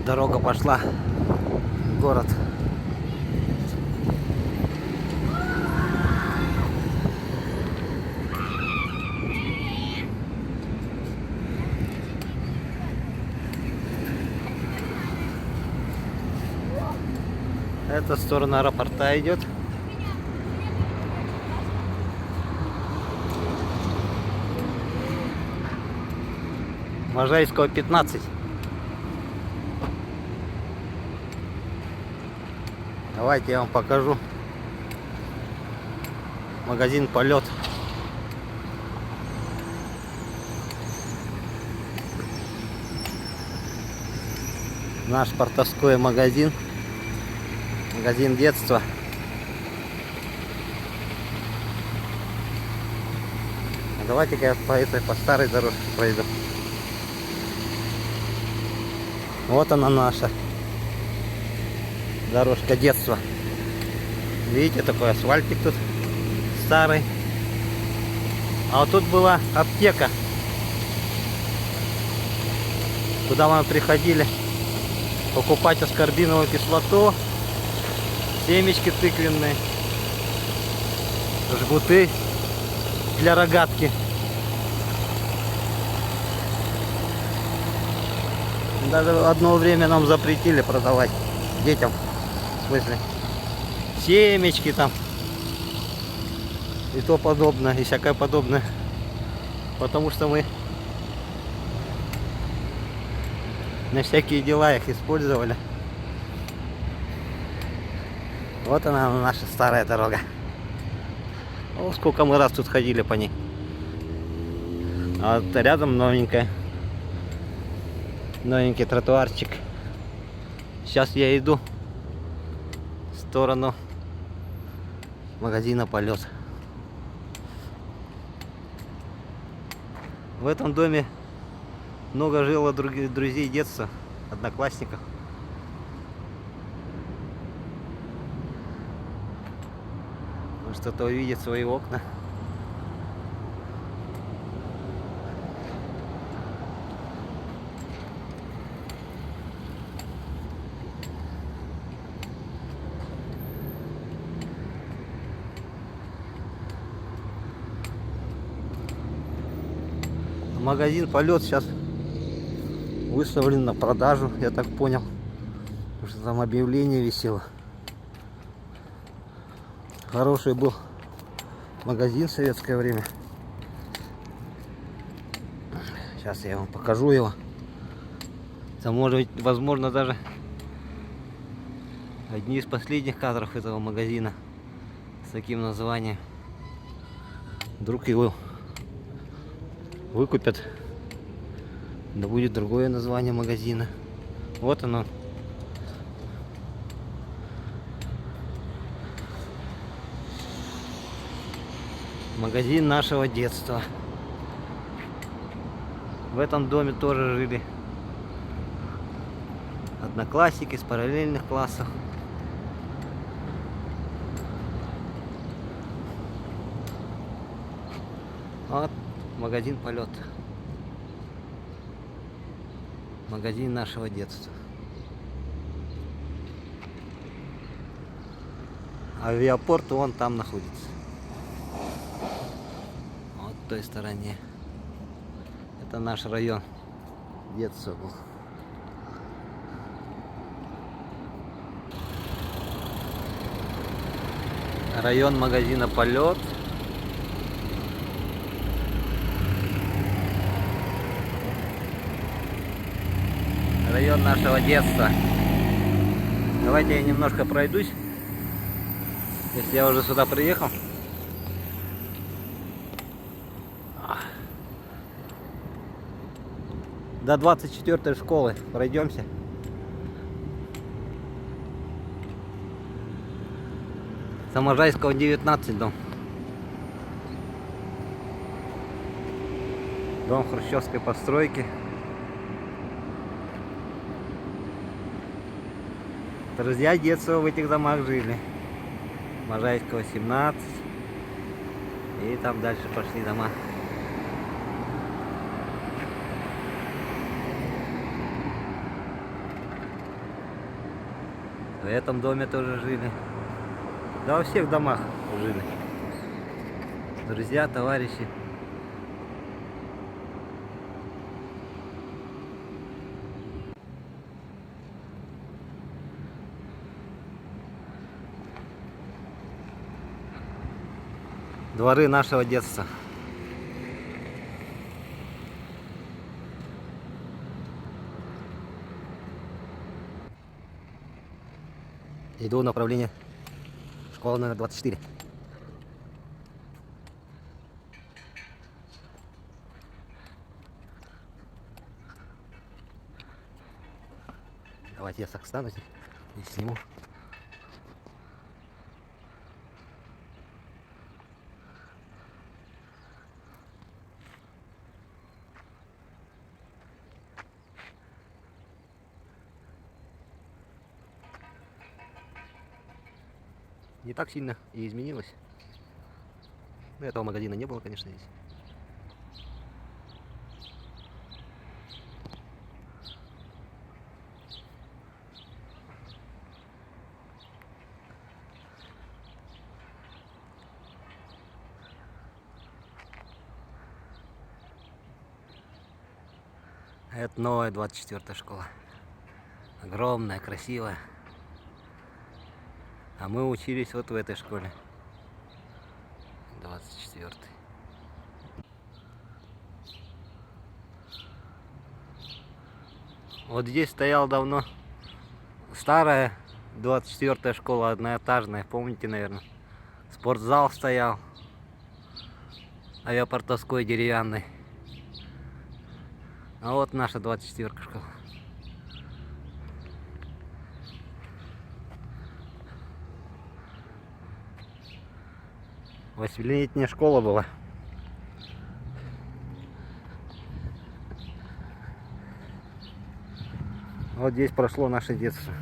Дорога пошла в город. Это сторона аэропорта идет. Можайского 15. Давайте я вам покажу магазин «Полет». Наш портовской магазин. Магазин детства. Давайте-ка я по старой дорожке пройду. Вот она наша дорожка детства. Видите, такой асфальтик тут старый. А вот тут была аптека, куда мы приходили покупать аскорбиновую кислоту, семечки тыквенные, жгуты для рогатки. Даже одно время нам запретили продавать детям, в смысле, семечки там и то подобное, и всякое подобное, потому что мы на всякие дела их использовали. Вот она, наша старая дорога. О, сколько мы раз тут ходили по ней. А вот рядом новенькая. Новенький тротуарчик. Сейчас я иду в сторону магазина «Полет». В этом доме много жило друзей детства, одноклассников. Может, кто-то увидит свои окна. Магазин «Полет» сейчас выставлен на продажу, я так понял, потому что там объявление висело. Хороший был магазин в советское время. Сейчас я вам покажу его. Это может быть, возможно, даже одни из последних кадров этого магазина с таким названием. Вдруг его выкупят, да будет другое название магазина. Вот оно. Магазин нашего детства. В этом доме тоже жили одноклассники с параллельных классов. Вот магазин «Полет». Магазин нашего детства. Авиапорт вон там находится. Вот в той стороне. Это наш район детства был. Район магазина «Полет». Район нашего детства. Давайте я немножко пройдусь, если я уже сюда приехал. До 24-й школы пройдемся. Можайского 19 дом. Дом хрущевской постройки. Друзья детства в этих домах жили. Можайского 17. И там дальше пошли дома. В этом доме тоже жили. Да, во всех домах жили. Друзья, товарищи. Дворы нашего детства. Иду в направление школы номер 24. Давайте я так встану здесь и сниму. Не так сильно и изменилось. Но этого магазина не было, конечно, здесь. Это новая 24-я школа. Огромная, красивая. А мы учились вот в этой школе. 24-й. Вот здесь стояла давно старая 24-я школа, одноэтажная, помните, наверное. Спортзал стоял, авиапортовской деревянный. А вот наша 24-я школа. Восьмилетняя школа была. Вот здесь прошло наше детство.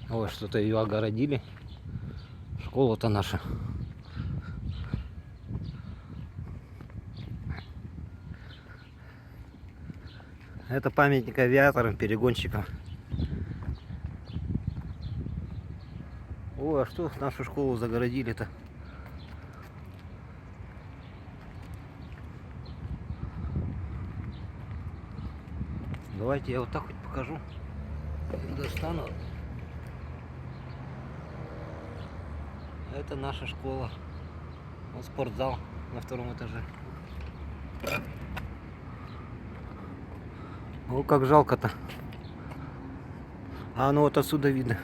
Ой, что-то ее огородили. Школа-то наша. Это памятник авиаторам, перегонщикам. Ой, а что нашу школу загородили-то? Давайте я вот так хоть покажу. Достану. Это наша школа. Вот спортзал на втором этаже. О, как жалко-то. А ну вот отсюда видно.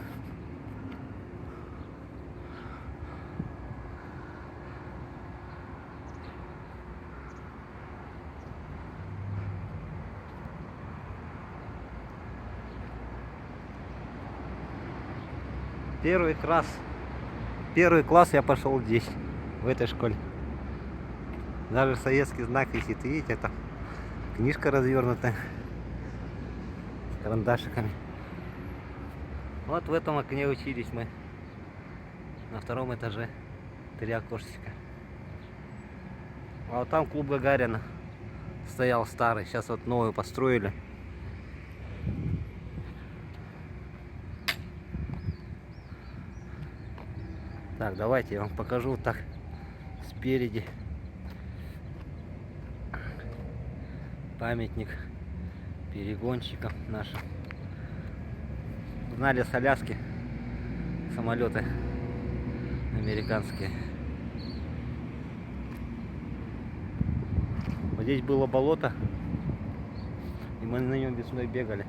Первый класс я пошел здесь, в этой школе. Даже советский знак висит, видите, это книжка развернутая с карандашиками. Вот в этом окне учились мы, на втором этаже, 3 окошечка. А вот там клуб Гагарина стоял старый, сейчас вот новую построили. Так, давайте я вам покажу вот так спереди памятник перегонщикам нашим. Знали с Аляски самолеты американские. Вот здесь было болото, и мы на нем весной бегали,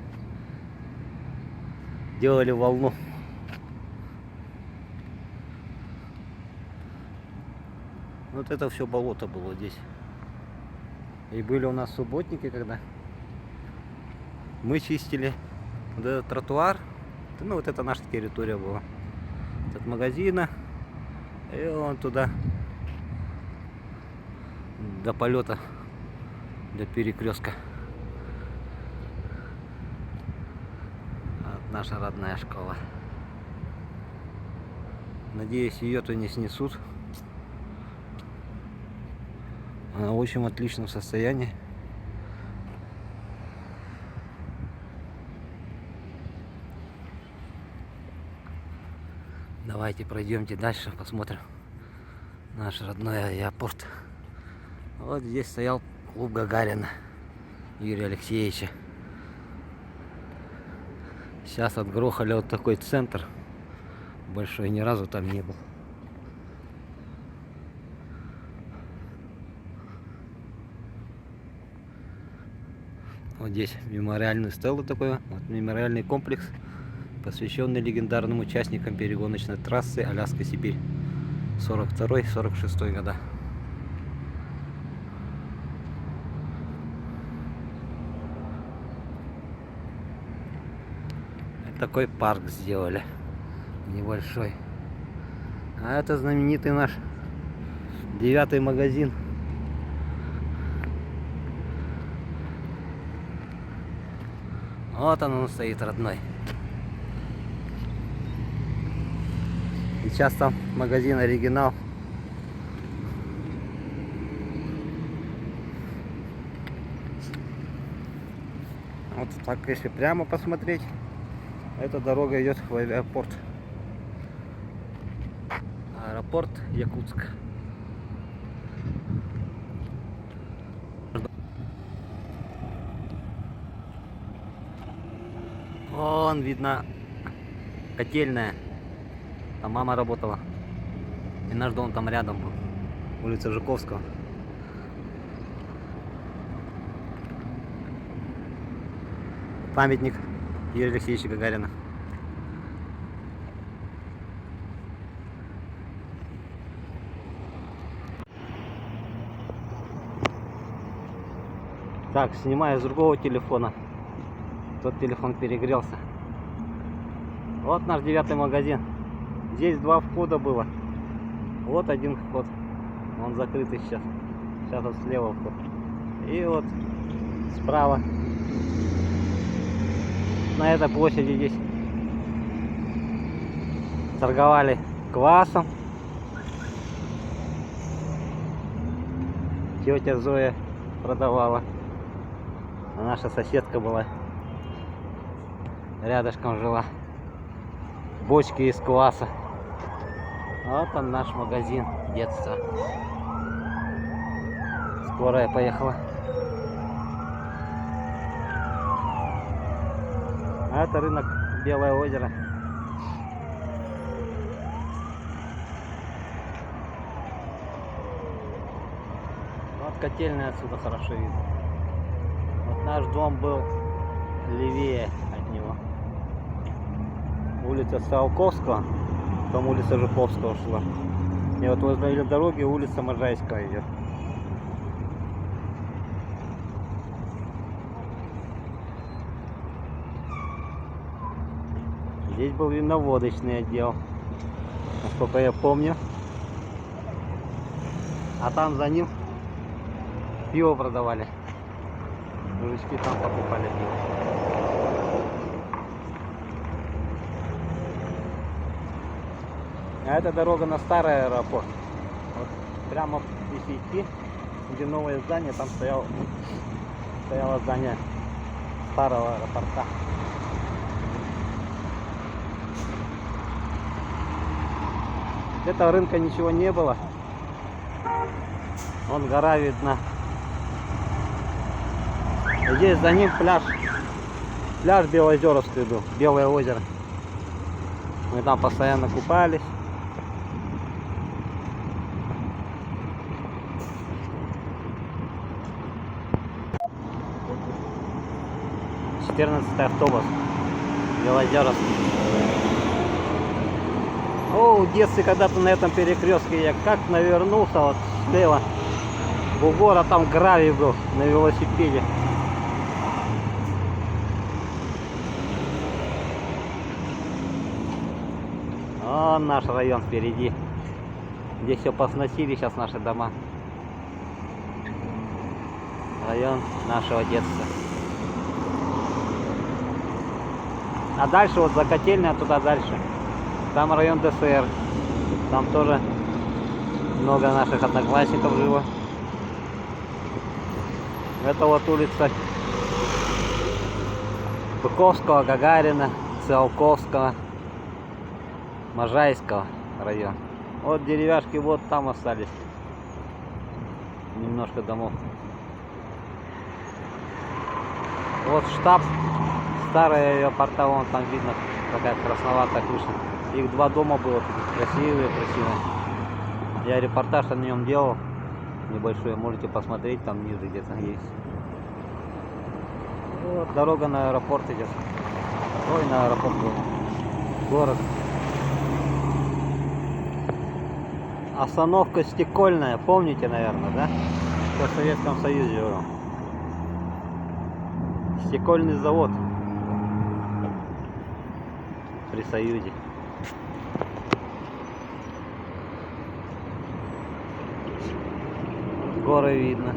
делали волну. Вот это все болото было здесь. И были у нас субботники, когда мы чистили вот этот тротуар. Ну вот это наша территория была. От магазина и вон туда до полета, до перекрестка. Вот наша родная школа. Надеюсь, ее-то не снесут. Она в очень отличном состоянии. Давайте пройдемте дальше, посмотрим наш родной аэропорт. Вот здесь стоял клуб Гагарина Юрия Алексеевича. Сейчас отгрохали вот такой центр большой, ни разу там не был. Вот здесь мемориальный стел такой, вот мемориальный комплекс, посвященный легендарным участникам перегоночной трассы Аляска-Сибирь 42-46 года. Такой парк сделали небольшой. А это знаменитый наш 9-й магазин. Вот он стоит, родной. Сейчас там магазин Оригинал. Вот так, если прямо посмотреть, эта дорога идет в аэропорт. Аэропорт Якутск. Вон видно котельная. Там мама работала. И наш дом там рядом был. Улица Жуковского. Памятник Юрия Алексеевича Гагарина. Так, снимаю с другого телефона. Тот телефон перегрелся. Вот наш 9-й магазин. Здесь 2 входа было. Вот один вход. Он закрытый сейчас. Сейчас вот слева вход. И вот справа. На этой площади здесь торговали квасом. Тетя Зоя продавала. А наша соседка была. Рядышком жила. Бочки из кваса. Вот он наш магазин детства. Скорая поехала. А это рынок Белое озеро. Вот котельная отсюда хорошо видно. Вот наш дом был левее от него. Улица Циолковского, потом улица Жуковского шла. И вот возле дороги улица Можайская идет. Здесь был виноводочный отдел, насколько я помню. А там за ним пиво продавали. Мужички там покупали пиво. А это дорога на старый аэропорт. Вот прямо если идти, где новое здание, там стояло здание старого аэропорта. Этого рынка ничего не было. Вон гора видна. Здесь за ним пляж. Пляж Белоозеровский был. Белое озеро. Мы там постоянно купались. Четырнадцатый автобус. Белоозеровский. О, в детстве когда-то на этом перекрестке я как навернулся вот слева в бугор, а там гравий был на велосипеде. О, наш район впереди. Здесь все посносили сейчас наши дома. Район нашего детства. А дальше вот за котельная туда дальше. Там район ДСР. Там тоже много наших одноклассников живо. Это вот улица Быковского, Гагарина, Циолковского. Можайского район. Вот деревяшки вот там остались. Немножко домов. Вот штаб. Старые аэропорта, вон там видно, какая красноватая крыша. Их два дома было, красивые. Я репортаж о нем делал. Небольшой, можете посмотреть, там ниже где-то есть. Вот дорога на аэропорт идет. Ой, на аэропорт город. Остановка Стекольная, помните, наверное, да? В Советском Союзе был. Стекольный завод при Союзе. Горы видно.